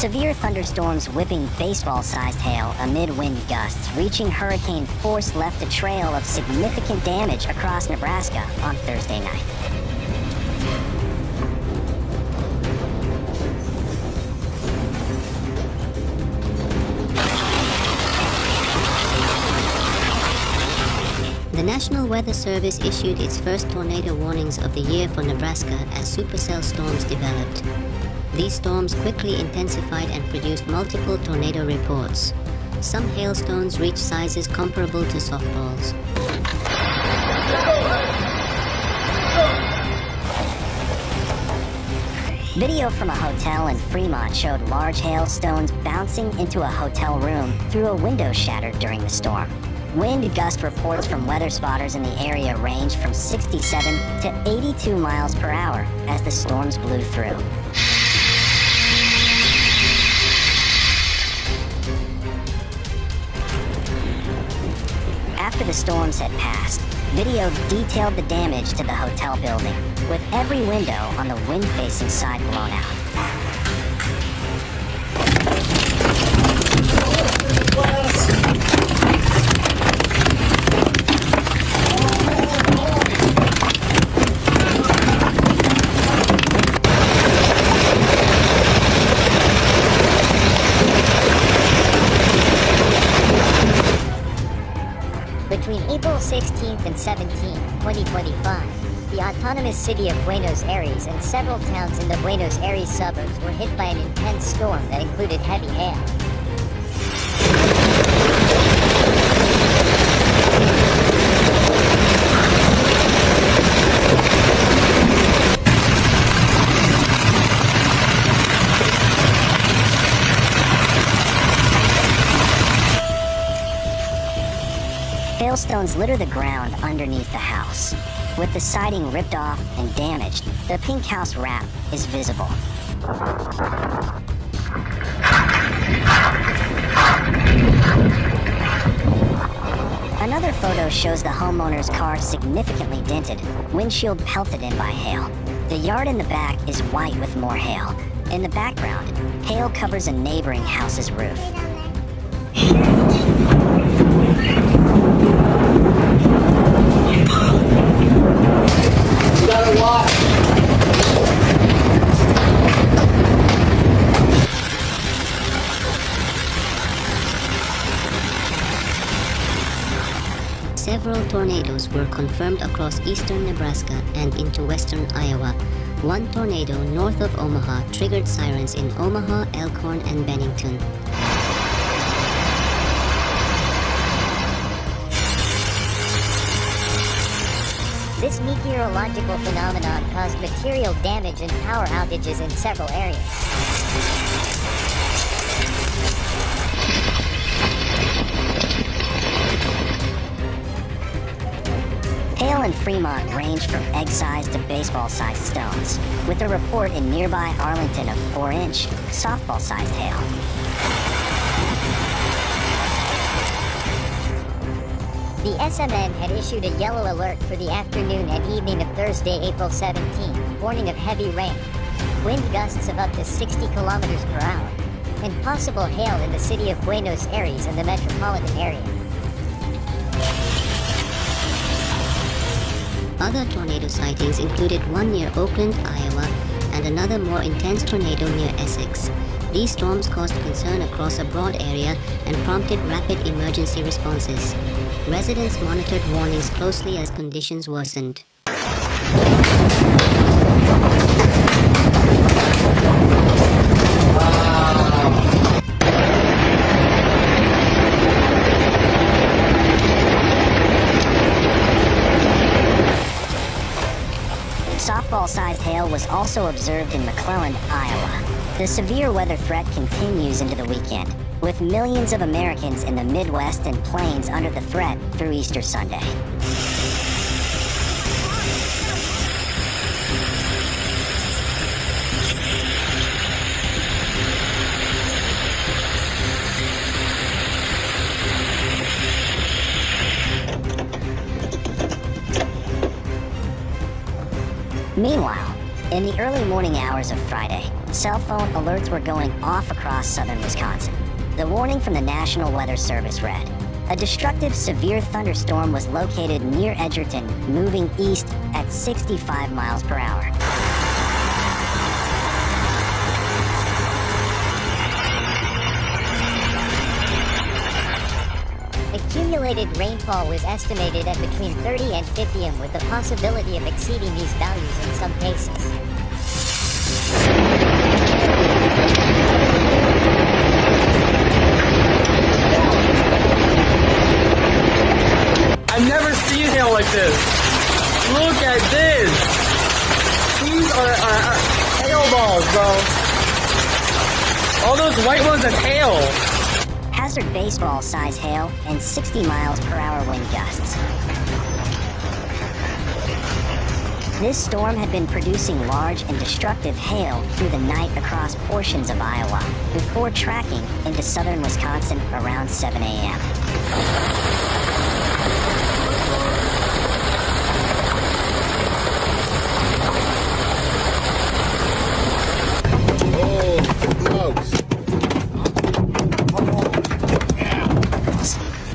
Severe thunderstorms whipping baseball-sized hail amid wind gusts reaching hurricane force left a trail of significant damage across Nebraska on Thursday night. The National Weather Service issued its first tornado warnings of the year for Nebraska as supercell storms developed. These storms quickly intensified and produced multiple tornado reports. Some hailstones reached sizes comparable to softballs. Video from a hotel in Fremont showed large hailstones bouncing into a hotel room through a window shattered during the storm. Wind gust reports from weather spotters in the area ranged from 67 to 82 miles per hour as the storms blew through. After the storms had passed, video detailed the damage to the hotel building, with every window on the wind-facing side blown out. Between April 16th and 17th, 2025, the autonomous city of Buenos Aires and several towns in the Buenos Aires suburbs were hit by an intense storm that included heavy hail. Hailstones litter the ground underneath the house. With the siding ripped off and damaged, the pink house wrap is visible. Another photo shows the homeowner's car significantly dented, windshield pelted in by hail. The yard in the back is white with more hail. In the background, hail covers a neighboring house's roof. Several tornadoes were confirmed across eastern Nebraska and into western Iowa. One tornado north of Omaha triggered sirens in Omaha, Elkhorn, and Bennington. This meteorological phenomenon caused material damage and power outages in several areas. Hail in Fremont ranged from egg-sized to baseball-sized stones, with a report in nearby Arlington of 4-inch, softball-sized hail. The SMN had issued a yellow alert for the afternoon and evening of Thursday, April 17th, warning of heavy rain, wind gusts of up to 60 kilometers per hour, and possible hail in the city of Buenos Aires and the metropolitan area. Other tornado sightings included one near Oakland, Iowa, and another more intense tornado near Essex. These storms caused concern across a broad area and prompted rapid emergency responses. Residents monitored warnings closely as conditions worsened. Softball-sized hail was also observed in McClellan, Iowa. The severe weather threat continues into the weekend, with millions of Americans in the Midwest and Plains under the threat through Easter Sunday. Meanwhile, in the early morning hours of Friday, cell phone alerts were going off across southern Wisconsin. The warning from the National Weather Service read, "A destructive severe thunderstorm was located near Edgerton, moving east at 65 miles per hour." Accumulated rainfall was estimated at between 30 and 50 m, with the possibility of exceeding these values in some cases. I've never seen hail like this. Look at this. These are hail balls, bro. All those white ones, that's hail. Hazard baseball-size hail and 60 miles per hour wind gusts. This storm had been producing large and destructive hail through the night across portions of Iowa, before tracking into southern Wisconsin around 7 a.m.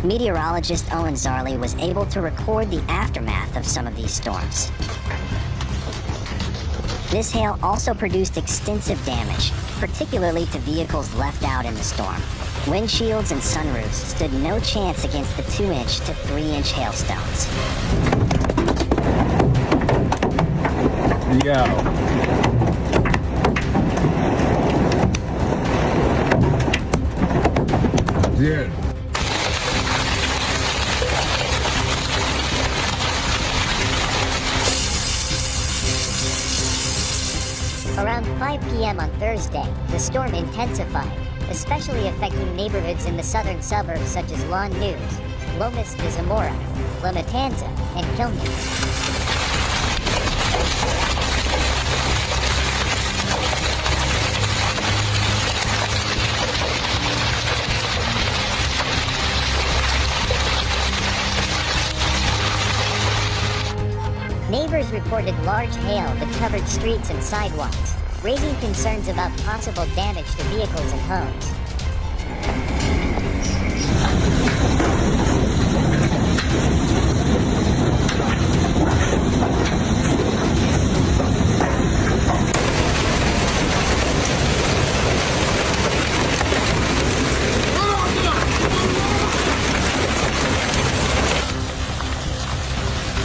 Meteorologist Owen Zarley was able to record the aftermath of some of these storms. This hail also produced extensive damage, particularly to vehicles left out in the storm. Windshields and sunroofs stood no chance against the 2-inch to 3-inch hailstones. Yo. Dude. Around 5 p.m. on Thursday, the storm intensified, especially affecting neighborhoods in the southern suburbs such as Lawn News, Lomas de Zamora, La Matanza, and Kilmes. Neighbors reported large hail that covered streets and sidewalks, raising concerns about possible damage to vehicles and homes.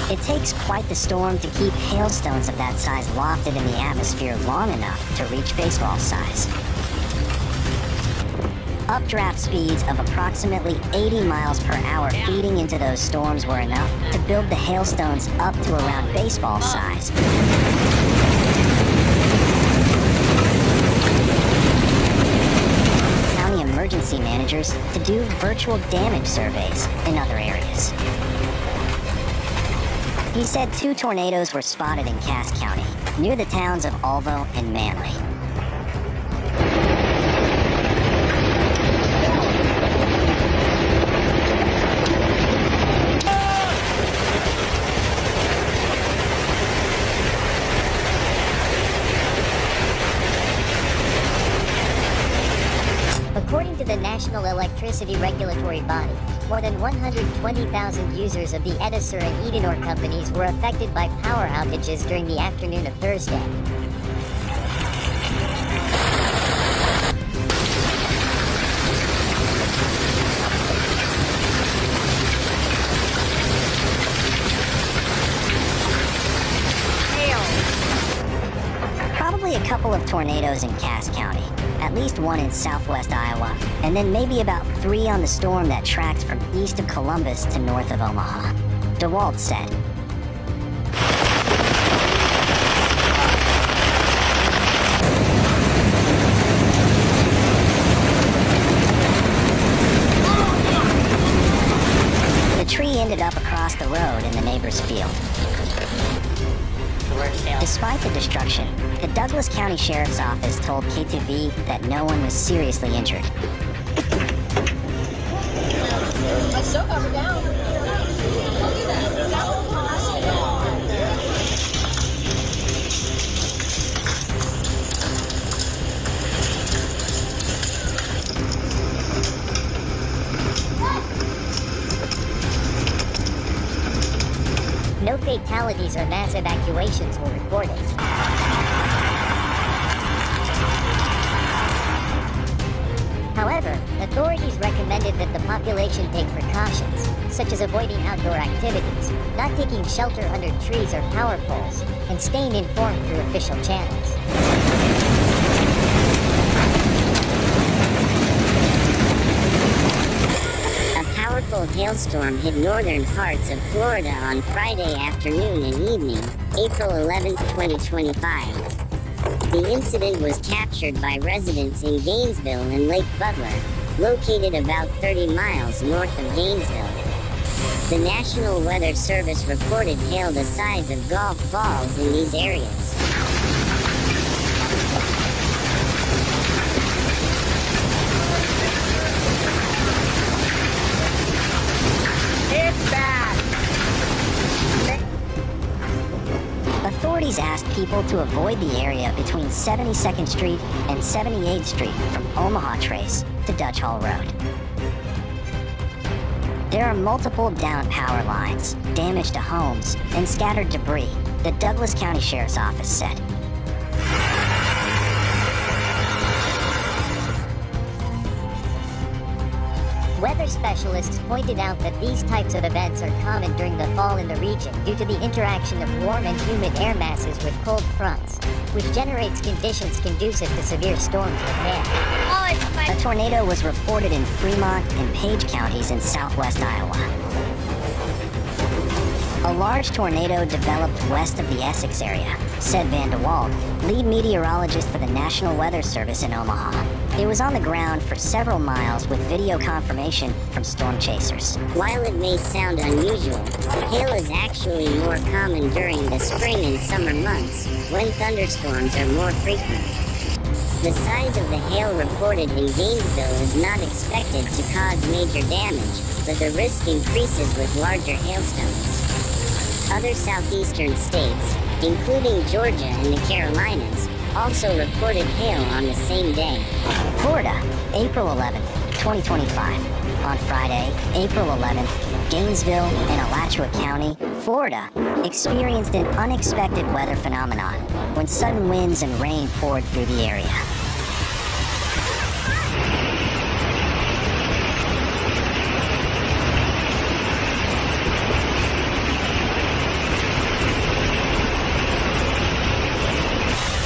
It takes quite the storm to keep hailstones of that size lofted in the atmosphere long enough to reach baseball size. Updraft speeds of approximately 80 miles per hour feeding into those storms were enough to build the hailstones up to around baseball size. County emergency managers to do virtual damage surveys in other areas. He said 2 tornadoes were spotted in Cass County, near the towns of Alvo and Manly. According to the National Electricity Regulatory Body, more than 120,000 users of the Edisur and Edenor companies were affected by power outages during the afternoon of Thursday. Probably a couple of tornadoes in Cass County, at least one in southwest Iowa, and then maybe about 3 on the storm that tracked from east of Columbus to north of Omaha. DeWalt said. The tree ended up across the road in the neighbor's field. Despite the destruction, the Douglas County Sheriff's Office told K2V that no one was seriously injured. Let's still cover down. No fatalities or mass evacuations were reported. However, authorities recommended that the population take precautions, such as avoiding outdoor activities, not taking shelter under trees or power poles, and staying informed through official channels. A powerful hailstorm hit northern parts of Florida on Friday afternoon and evening, April 11, 2025. The incident was captured by residents in Gainesville and Lake Butler, located about 30 miles north of Gainesville. The National Weather Service reported hail the size of golf balls in these areas. It's bad. Authorities asked people to avoid the area between 72nd Street and 78th Street from Omaha Trace to Dutch Hall Road. There are multiple downed power lines, damage to homes, and scattered debris, the Douglas County Sheriff's Office said. Weather specialists pointed out that these types of events are common during the fall in the region due to the interaction of warm and humid air masses with cold fronts, which generates conditions conducive to severe storms with hail. A tornado was reported in Fremont and Page counties in southwest Iowa. A large tornado developed west of the Essex area, said Van de Wald, lead meteorologist for the National Weather Service in Omaha. It was on the ground for several miles with video confirmation from storm chasers. While it may sound unusual, hail is actually more common during the spring and summer months, when thunderstorms are more frequent. The size of the hail reported in Gainesville is not expected to cause major damage, but the risk increases with larger hailstones. Other southeastern states, including Georgia and the Carolinas, also reported hail on the same day. Florida, April 11th, 2025. On Friday, April 11th, Gainesville and Alachua County, Florida, experienced an unexpected weather phenomenon when sudden winds and rain poured through the area.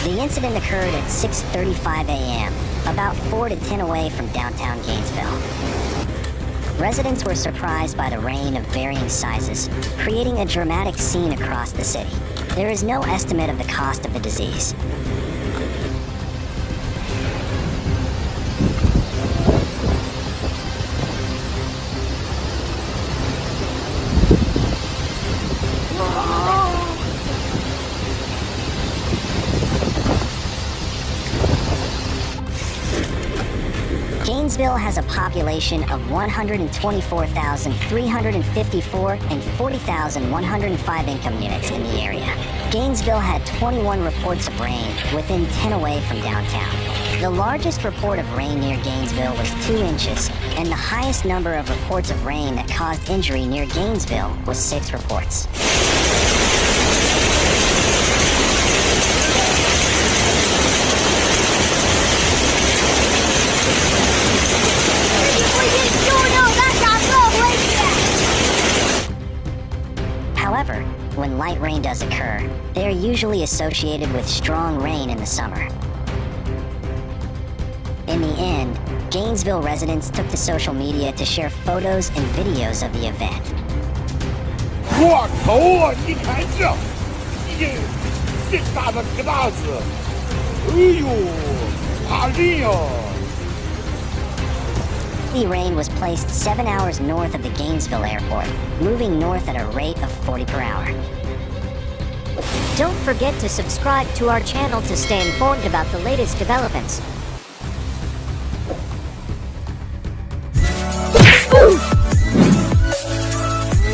The incident occurred at 6:35 a.m., about 4 to 10 away from downtown Gainesville. Residents were surprised by the rain of varying sizes, creating a dramatic scene across the city. There is no estimate of the cost of the disease. Gainesville has a population of 124,354 and 40,105 income units in the area. Gainesville had 21 reports of rain within 10 away from downtown. The largest report of rain near Gainesville was 2 inches, and the highest number of reports of rain that caused injury near Gainesville was 6 reports. However, when light rain does occur, they are usually associated with strong rain in the summer. In the end, Gainesville residents took to social media to share photos and videos of the event. 我头啊！你看这大的疙瘩子，哎呦，怕人呀！ Heavy rain was placed 7 hours north of the Gainesville airport, moving north at a rate of 40 per hour. Don't forget to subscribe to our channel to stay informed about the latest developments.